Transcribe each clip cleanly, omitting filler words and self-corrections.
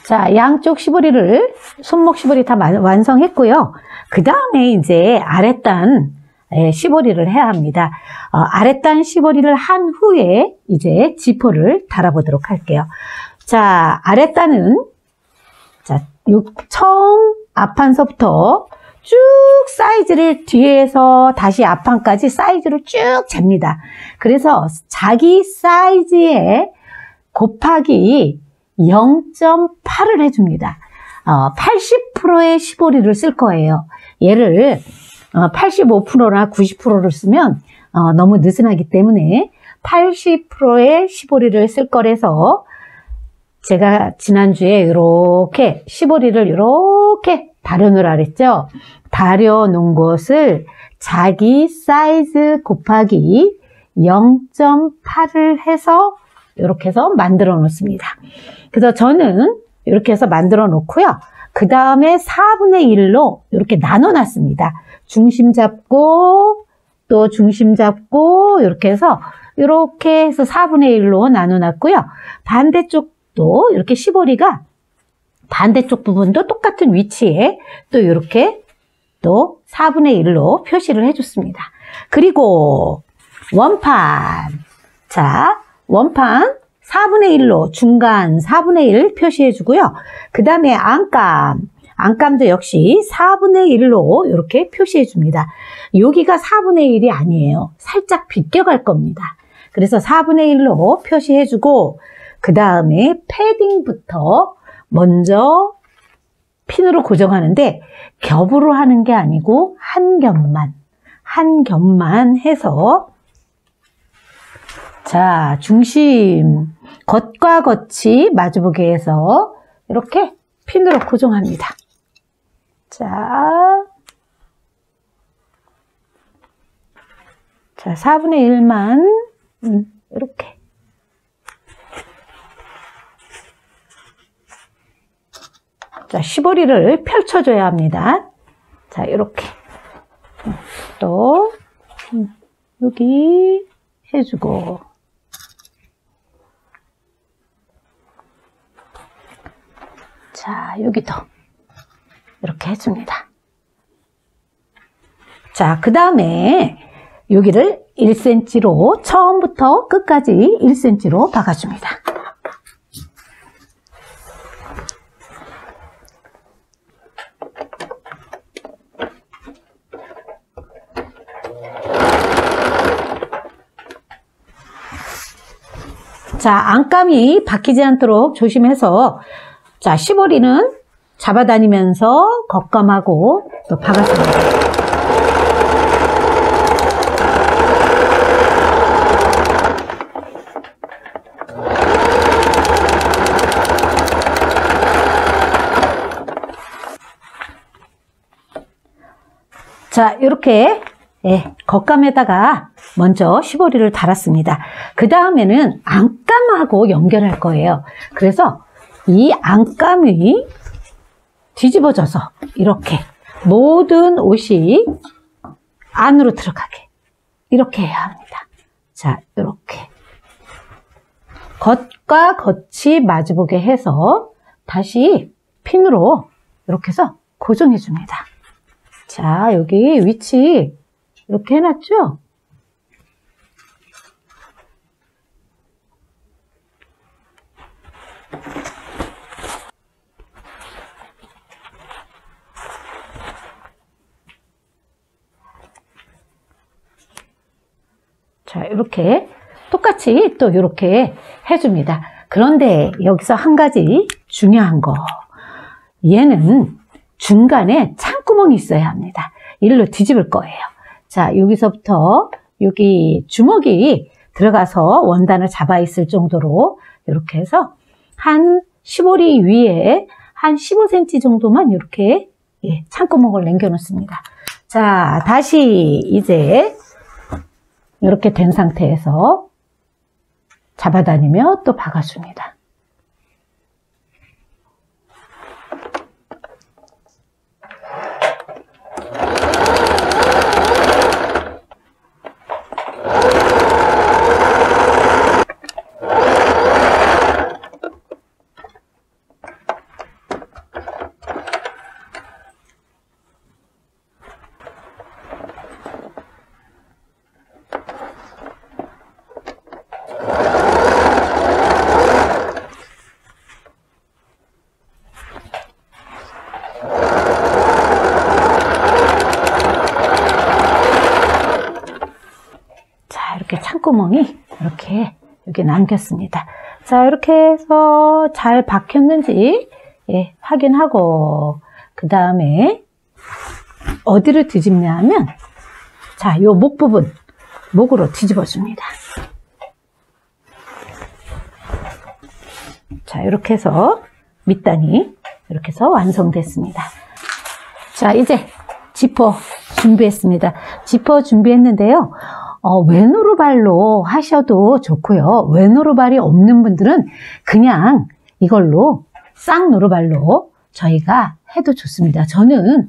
자, 양쪽 시보리를, 손목 시보리 다 완성했고요. 그 다음에 이제 아랫단 시보리를 해야 합니다. 아랫단 시보리를 한 후에 이제 지퍼를 달아보도록 할게요. 자, 아랫단은, 자, 처음 앞판서부터 쭉 사이즈를 뒤에서 다시 앞판까지 사이즈를 쭉 잽니다. 그래서 자기 사이즈에 곱하기 0.8을 해줍니다. 80%의 시보리를 쓸 거예요. 얘를 85%나 90%를 쓰면 너무 느슨하기 때문에 80%의 시보리를 쓸 거라서 제가 지난주에 이렇게 시보리를 이렇게 다려놓으라 그랬죠. 다려놓은 것을 자기 사이즈 곱하기 0.8을 해서 이렇게 해서 만들어 놓습니다. 그래서 저는 이렇게 해서 만들어 놓고요. 그 다음에 4분의 1로 이렇게 나눠 놨습니다. 중심 잡고 또 중심 잡고 이렇게 해서 4분의 1로 나눠 놨고요. 반대쪽도 이렇게 시보리가 반대쪽 부분도 똑같은 위치에 또 이렇게 또 4분의 1로 표시를 해줬습니다. 그리고 원판. 자, 원판 4분의 1로 중간 4분의 1 표시해 주고요. 그 다음에 안감도 역시 4분의 1로 이렇게 표시해 줍니다. 여기가 4분의 1이 아니에요. 살짝 비껴갈 겁니다. 그래서 4분의 1로 표시해 주고 그 다음에 패딩부터 먼저 핀으로 고정하는데 겹으로 하는 게 아니고 한 겹만 해서 자, 중심 겉과 겉이 마주보게 해서 이렇게 핀으로 고정합니다. 자, 4분의 1만 이렇게 자, 시보리를 펼쳐줘야 합니다. 자, 이렇게 또 여기 해주고 자, 여기도 이렇게 해줍니다. 자, 그 다음에 여기를 1cm로 처음부터 끝까지 1cm로 박아줍니다. 자, 안감이 박히지 않도록 조심해서 자, 시보리는 잡아다니면서 겉감하고 또 박았습니다. 자, 이렇게 겉감에다가 먼저 시보리를 달았습니다. 그 다음에는 안감하고 연결할 거예요. 그래서 이 안감이 뒤집어져서 이렇게 모든 옷이 안으로 들어가게 이렇게 해야 합니다. 자, 이렇게 겉과 겉이 마주보게 해서 다시 핀으로 이렇게 해서 고정해 줍니다. 자, 여기 위치 이렇게 해놨죠? 자, 이렇게 똑같이 또 이렇게 해줍니다. 그런데 여기서 한 가지 중요한 거. 얘는 중간에 창구멍이 있어야 합니다. 이리로 뒤집을 거예요. 자, 여기서부터 여기 주먹이 들어가서 원단을 잡아 있을 정도로 이렇게 해서 한 시보리 위에 한 15cm 정도만 이렇게 창구멍을 남겨 놓습니다. 자, 다시 이제 이렇게 된 상태에서 잡아다니며 또 박아줍니다. 창구멍이 이렇게 여기 남겼습니다. 자, 이렇게 해서 잘 박혔는지 예, 확인하고 그 다음에 어디를 뒤집냐 하면 자, 요 목 부분 목으로 뒤집어 줍니다. 자, 이렇게 해서 밑단이 이렇게 해서 완성됐습니다. 자, 이제 지퍼 준비했습니다. 지퍼 준비했는데요. 왼오르발로 하셔도 좋고요. 왼오르발이 없는 분들은 그냥 이걸로 쌍노루발로 저희가 해도 좋습니다. 저는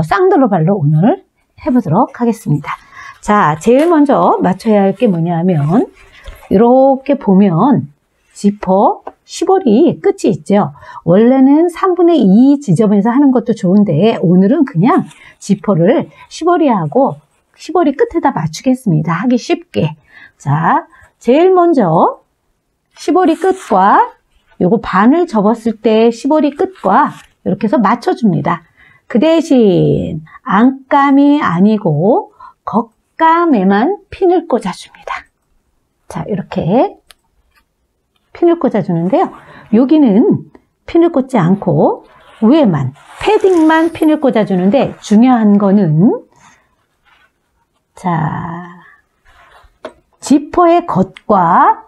쌍노루발로 오늘 해보도록 하겠습니다. 자, 제일 먼저 맞춰야 할 게 뭐냐 하면 이렇게 보면 지퍼 10월이 끝이 있죠. 원래는 3분의 2 지점에서 하는 것도 좋은데 오늘은 그냥 지퍼를 10월이 하고 10월이 끝에다 맞추겠습니다. 하기 쉽게. 자, 제일 먼저 10월이 끝과 요거 반을 접었을 때 10월이 끝과 이렇게 해서 맞춰줍니다. 그 대신 안감이 아니고 겉감에만 핀을 꽂아줍니다. 자, 이렇게 핀을 꽂아주는데요. 여기는 핀을 꽂지 않고 위에만, 패딩만 핀을 꽂아주는데 중요한 거는 자, 지퍼의 겉과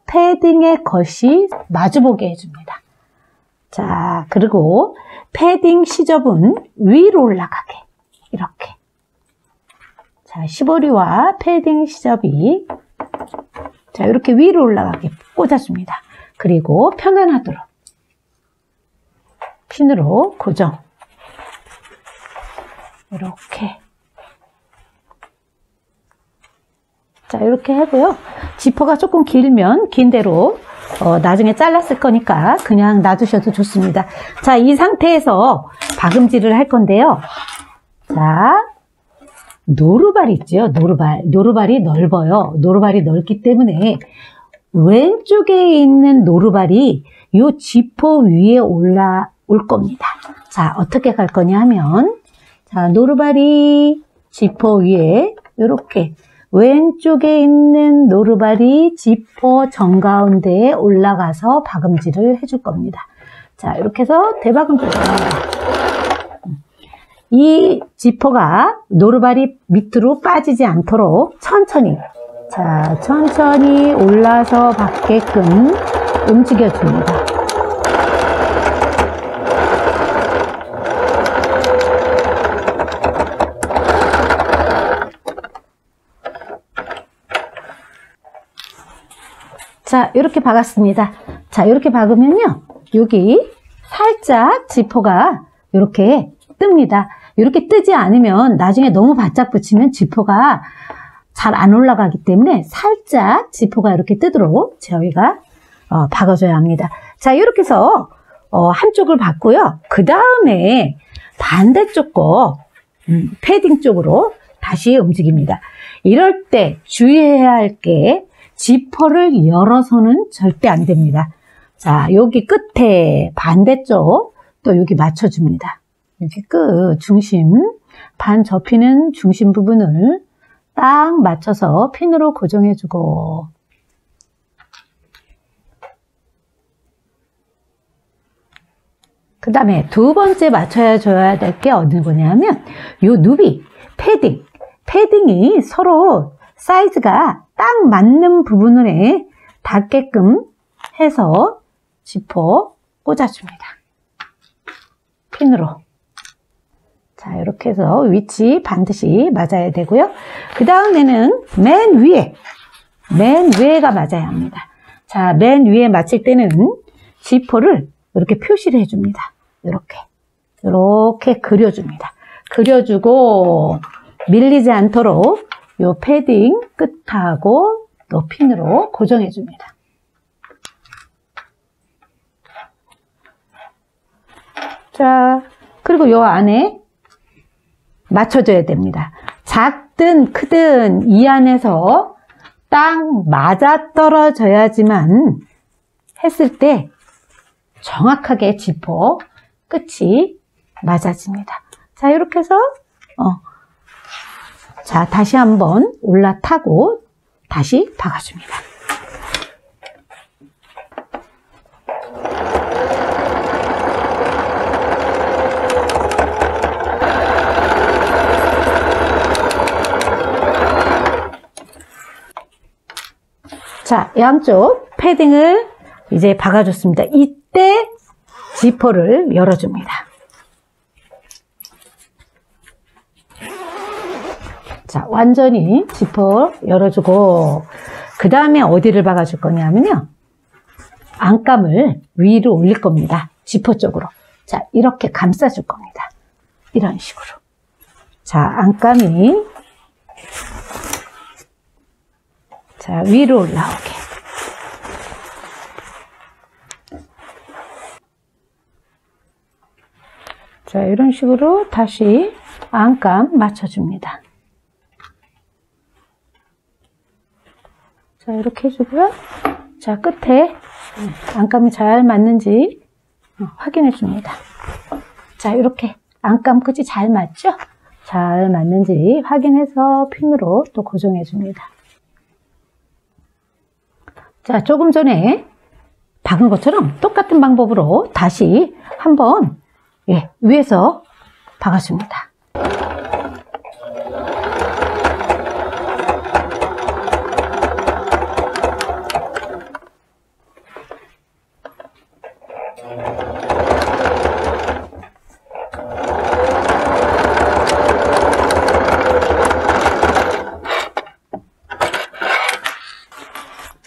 패딩의 겉이 마주보게 해줍니다. 자, 그리고 패딩 시접은 위로 올라가게 이렇게. 자, 시보리와 패딩 시접이 자, 이렇게 위로 올라가게 꽂아줍니다. 그리고 편안하도록 핀으로 고정. 이렇게. 자, 이렇게 하고요. 지퍼가 조금 길면 긴 대로 나중에 잘랐을 거니까 그냥 놔두셔도 좋습니다. 자, 이 상태에서 박음질을 할 건데요. 자, 노루발 있죠? 노루발이 넓어요. 노루발이 넓기 때문에 왼쪽에 있는 노루발이 이 지퍼 위에 올라올 겁니다. 자, 어떻게 갈 거냐 하면 자, 노루발이 지퍼 위에 이렇게 왼쪽에 있는 노루발이 지퍼 정가운데에 올라가서 박음질을 해줄 겁니다. 자, 이렇게 해서 대박음질. 이 지퍼가 노루발이 밑으로 빠지지 않도록 천천히, 자, 천천히 올라서 받게끔 움직여줍니다. 자, 이렇게 박았습니다. 자, 이렇게 박으면요. 여기 살짝 지퍼가 이렇게 뜹니다. 이렇게 뜨지 않으면 나중에 너무 바짝 붙이면 지퍼가 잘 안 올라가기 때문에 살짝 지퍼가 이렇게 뜨도록 저희가 박아줘야 합니다. 자, 이렇게 해서 한쪽을 박고요. 그 다음에 반대쪽 거 패딩 쪽으로 다시 움직입니다. 이럴 때 주의해야 할 게 지퍼를 열어서는 절대 안 됩니다. 자, 여기 끝에 반대쪽 또 여기 맞춰줍니다. 여기 끝 중심 반 접히는 중심 부분을 딱 맞춰서 핀으로 고정해주고 그 다음에 두 번째 맞춰줘야 될 게 어느 거냐면 요 누비 패딩이 서로 사이즈가 딱 맞는 부분에 닿게끔 해서 지퍼 꽂아줍니다. 핀으로. 자, 이렇게 해서 위치 반드시 맞아야 되고요. 그 다음에는 맨 위에가 맞아야 합니다. 자, 맨 위에 맞출 때는 지퍼를 이렇게 표시를 해줍니다. 이렇게 그려줍니다. 그려주고 밀리지 않도록 요 패딩 끝하고 또 핀으로 고정해줍니다. 자, 그리고 요 안에 맞춰줘야 됩니다. 작든 크든 이 안에서 딱 맞아떨어져야지만 했을 때 정확하게 지퍼 끝이 맞아집니다. 자, 이렇게 해서 자, 다시 한번 올라타고 다시 박아줍니다. 자, 양쪽 패딩을 이제 박아줬습니다. 이때 지퍼를 열어줍니다. 자, 완전히 지퍼 열어주고 그 다음에 어디를 박아줄 거냐면요. 안감을 위로 올릴 겁니다. 지퍼 쪽으로. 자, 이렇게 감싸줄 겁니다. 이런 식으로. 자, 안감이 자, 위로 올라오게. 자, 이런 식으로 다시 안감 맞춰줍니다. 자, 이렇게 해주고요. 자, 끝에 안감이 잘 맞는지 확인해 줍니다. 자, 이렇게 안감 끝이 잘 맞죠? 잘 맞는지 확인해서 핀으로 또 고정해 줍니다. 자, 조금 전에 박은 것처럼 똑같은 방법으로 다시 한번 위에서 박아줍니다.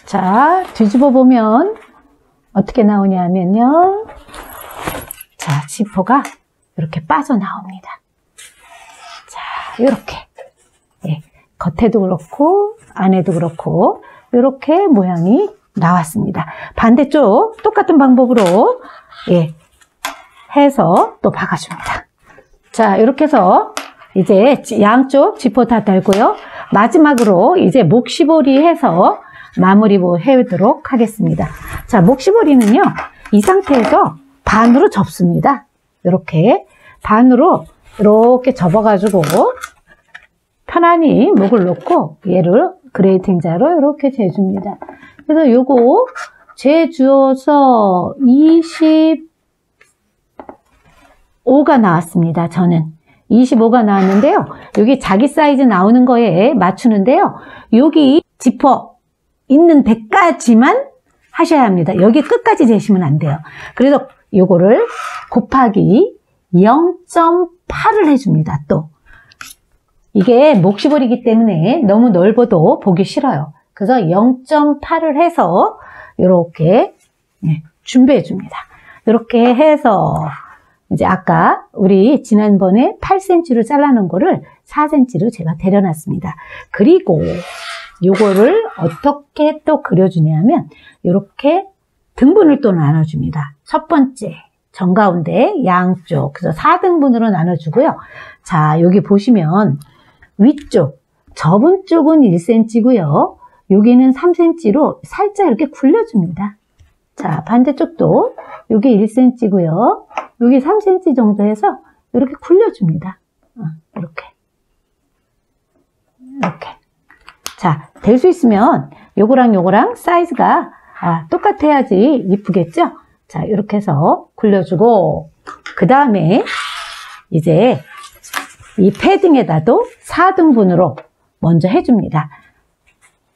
자, 뒤집어 보면 어떻게 나오냐면요. 자, 지퍼가 이렇게 빠져나옵니다. 자, 이렇게. 겉에도 그렇고, 안에도 그렇고, 이렇게 모양이 나왔습니다. 반대쪽 똑같은 방법으로, 해서 또 박아줍니다. 자, 이렇게 해서 이제 양쪽 지퍼 다 달고요. 마지막으로 이제 목시볼이 해서 마무리 해도록 하겠습니다. 자, 목시볼이는요, 이 상태에서 반으로 접습니다. 이렇게 반으로 이렇게 접어가지고 편안히 목을 놓고 얘를 그레이팅 자로 이렇게 재줍니다. 그래서 요거 재주어서 25가 나왔습니다. 저는 25가 나왔는데요. 여기 자기 사이즈 나오는 거에 맞추는데요. 여기 지퍼 있는 데까지만 하셔야 합니다. 여기 끝까지 재시면 안 돼요. 그래서 요거를 곱하기 0.8을 해줍니다. 또 이게 목시볼이기 때문에 너무 넓어도 보기 싫어요. 그래서 0.8을 해서 이렇게 준비해 줍니다. 이렇게 해서 이제 아까 우리 지난번에 8cm로 잘라놓은 거를 4cm로 제가 데려놨습니다. 그리고 요거를 어떻게 또 그려주냐면 이렇게 등분을 또 나눠줍니다. 첫 번째 정가운데 양쪽 그래서 4등분으로 나눠주고요. 자, 여기 보시면 위쪽 접은 쪽은 1cm고요. 여기는 3cm로 살짝 이렇게 굴려줍니다. 자, 반대쪽도 여기 1cm고요. 여기 3cm 정도 해서 이렇게 굴려줍니다. 이렇게. 자, 될 수 있으면 요거랑 요거랑 사이즈가 똑같아야지 이쁘겠죠? 자, 이렇게 해서 굴려주고, 그 다음에 이제 이 패딩에다도 4등분으로 먼저 해줍니다.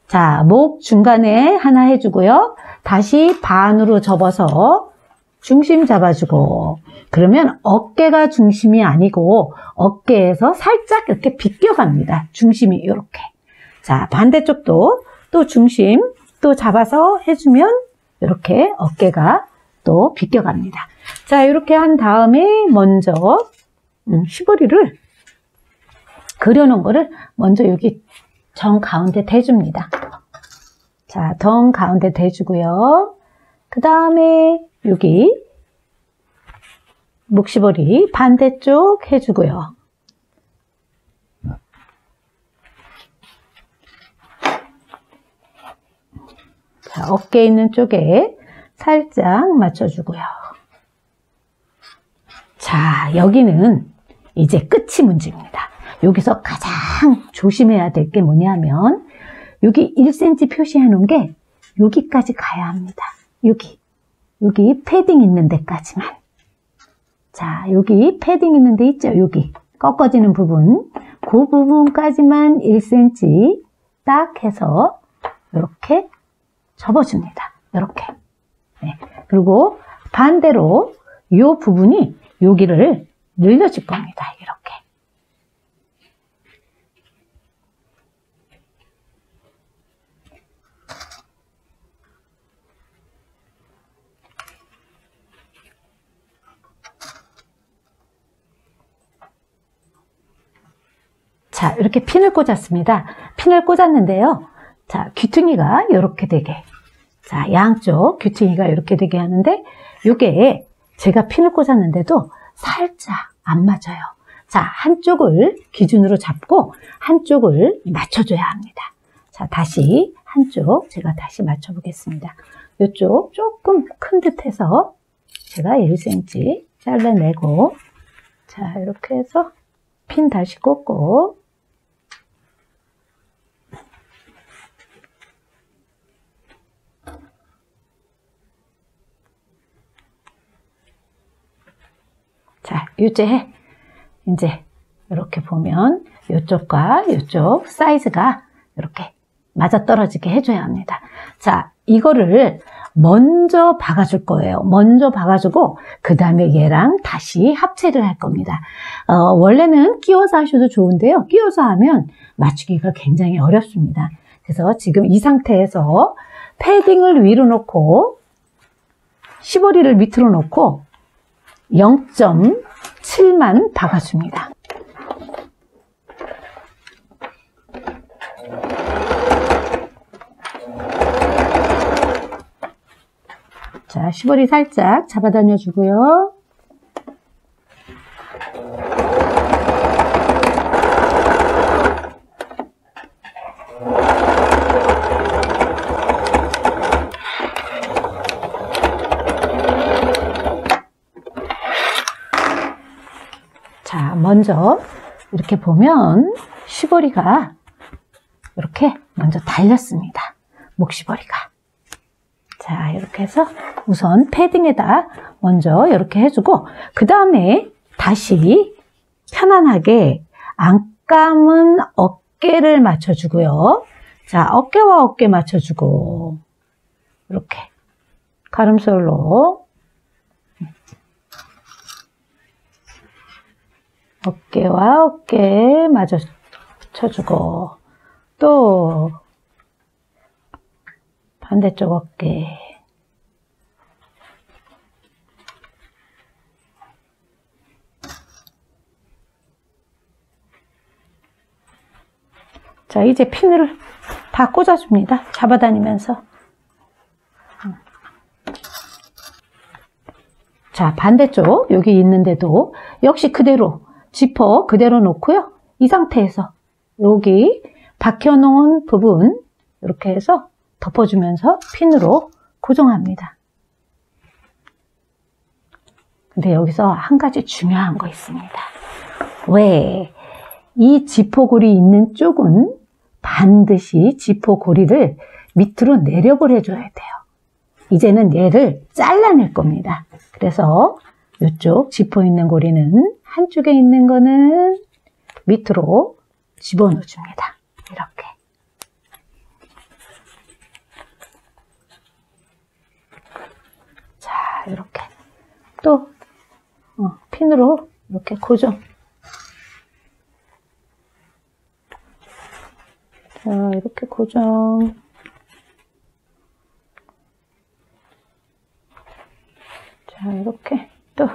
자, 목 중간에 하나 해주고요. 다시 반으로 접어서 중심 잡아주고, 그러면 어깨가 중심이 아니고 어깨에서 살짝 이렇게 비껴갑니다. 중심이 이렇게. 자, 반대쪽도 또 중심 또 잡아서 해주면 이렇게 어깨가 또 비껴갑니다. 자, 이렇게 한 다음에 먼저 시보리를 그려놓은 거를 먼저 여기 정 가운데 대줍니다. 자, 정 가운데 대주고요. 그 다음에 여기 목시보리 반대쪽 해주고요. 자, 어깨 있는 쪽에 살짝 맞춰주고요. 자, 여기는 이제 끝이 문제입니다. 여기서 가장 조심해야 될 게 뭐냐면 여기 1cm 표시해 놓은 게 여기까지 가야 합니다. 여기 패딩 있는 데까지만. 자, 여기 패딩 있는 데 있죠? 여기 꺾어지는 부분, 그 부분까지만 1cm 딱 해서 이렇게 접어줍니다. 이렇게. 네. 그리고 반대로 이 부분이 여기를 늘려줄 겁니다. 이렇게. 자, 이렇게 핀을 꽂았습니다. 핀을 꽂았는데요. 자, 귀퉁이가 이렇게 되게. 자, 양쪽 귀퉁이가 이렇게 되게 하는데, 이게 제가 핀을 꽂았는데도 살짝 안 맞아요. 자, 한쪽을 기준으로 잡고 한쪽을 맞춰줘야 합니다. 자, 다시 한쪽 제가 다시 맞춰보겠습니다. 이쪽 조금 큰 듯해서 제가 1cm 잘라내고, 자, 이렇게 해서 핀 다시 꽂고, 자, 이제 이렇게 보면 이쪽과 이쪽 사이즈가 이렇게 맞아떨어지게 해줘야 합니다. 자, 이거를 먼저 박아줄 거예요. 먼저 박아주고 그 다음에 얘랑 다시 합체를 할 겁니다. 원래는 끼워서 하셔도 좋은데요. 끼워서 하면 맞추기가 굉장히 어렵습니다. 그래서 지금 이 상태에서 패딩을 위로 놓고 시보리를 밑으로 놓고 0.7만 박아줍니다. 자, 시보리 살짝 잡아다녀 주고요. 자, 먼저 이렇게 보면 시보리가 이렇게 먼저 달렸습니다. 목시보리가. 자, 이렇게 해서 우선 패딩에다 먼저 이렇게 해주고, 그 다음에 다시 편안하게 안감은 어깨를 맞춰주고요. 자, 어깨와 어깨 맞춰주고, 이렇게 가름솔로 어깨와 어깨 맞춰주고, 또 반대쪽 어깨. 자, 이제 핀을 다 꽂아줍니다. 잡아다니면서. 자, 반대쪽 여기 있는데도 역시 그대로 지퍼 그대로 놓고요. 이 상태에서 여기 박혀놓은 부분 이렇게 해서 덮어주면서 핀으로 고정합니다. 근데 여기서 한 가지 중요한 거 있습니다. 왜? 이 지퍼고리 있는 쪽은 반드시 지퍼고리를 밑으로 내려보내줘야 돼요. 이제는 얘를 잘라낼 겁니다. 그래서 이쪽 지퍼 있는 고리는 한쪽에 있는 거는 밑으로 집어넣어줍니다. 이렇게. 자, 이렇게. 또 핀으로 이렇게 고정. 자, 이렇게 고정. 자, 이렇게 또.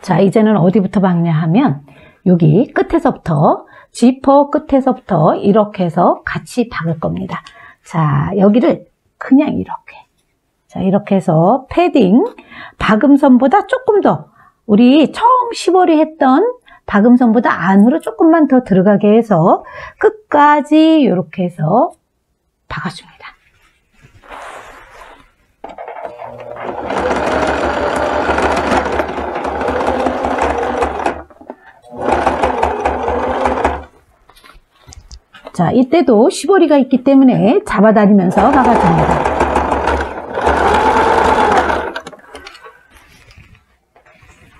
자, 이제는 어디부터 박냐 하면 여기 끝에서부터 지퍼 끝에서부터 이렇게 해서 같이 박을 겁니다. 자, 여기를 그냥 이렇게. 자, 이렇게 해서 패딩 박음선보다 조금 더 우리 처음 시보리 했던 박음선보다 안으로 조금만 더 들어가게 해서 끝까지 이렇게 해서 박아줍니다. 자, 이때도 시보리가 있기 때문에 잡아다니면서 박아줍니다.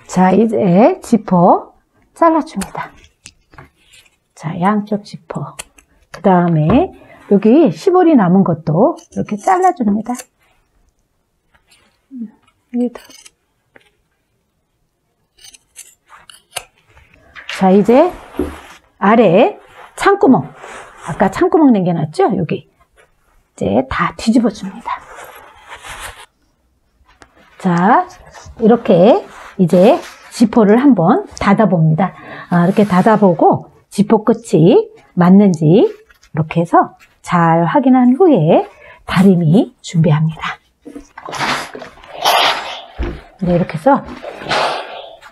자, 이제 지퍼 잘라줍니다. 자, 양쪽 지퍼. 그 다음에 여기 시보리 남은 것도 이렇게 잘라줍니다. 여기도. 자, 이제 아래 창구멍. 아까 창구멍 남겨놨죠? 여기. 이제 다 뒤집어 줍니다. 자, 이렇게 이제 지퍼를 한번 닫아봅니다. 이렇게 닫아보고 지퍼 끝이 맞는지 이렇게 해서 잘 확인한 후에 다리미 준비합니다. 네, 이렇게 해서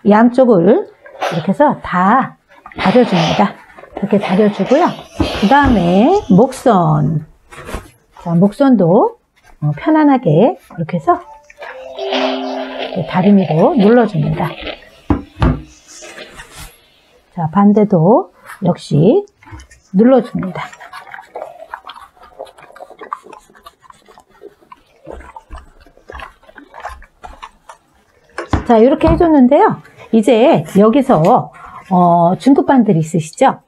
양쪽을 이렇게 해서 다 다려줍니다. 이렇게 다려주고요. 그 다음에 목선. 자, 목선도 편안하게 이렇게 해서 다리미로 눌러줍니다. 자, 반대도 역시 눌러줍니다. 자, 이렇게 해줬는데요. 이제 여기서 중급반들 있으시죠?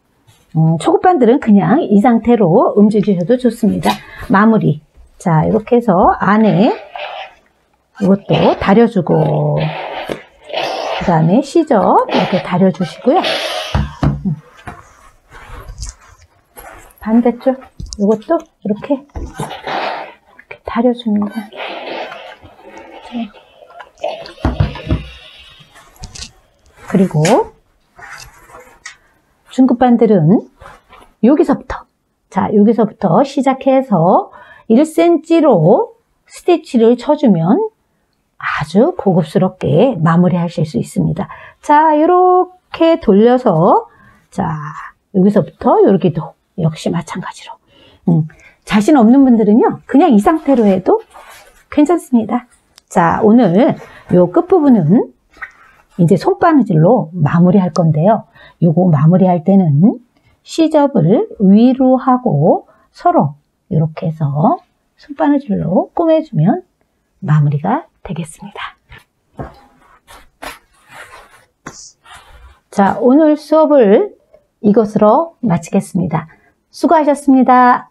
초급반들은 그냥 이 상태로 움직이셔도 좋습니다. 마무리. 자, 이렇게 해서 안에 이것도 다려주고, 그 다음에 시접 이렇게 다려주시고요. 반대쪽 이것도 이렇게 다려줍니다. 그리고 중급반들은 여기서부터, 자, 여기서부터 시작해서 1cm로 스티치를 쳐주면 아주 고급스럽게 마무리 하실 수 있습니다. 자, 이렇게 돌려서, 자, 여기서부터 여기도 역시 마찬가지로. 자신 없는 분들은요, 그냥 이 상태로 해도 괜찮습니다. 자, 오늘 요 끝부분은 이제 손바느질로 마무리할 건데요. 요거 마무리할 때는 시접을 위로 하고 서로 이렇게 해서 손바느질로 꼬매주면 마무리가 되겠습니다. 자, 오늘 수업을 이것으로 마치겠습니다. 수고하셨습니다.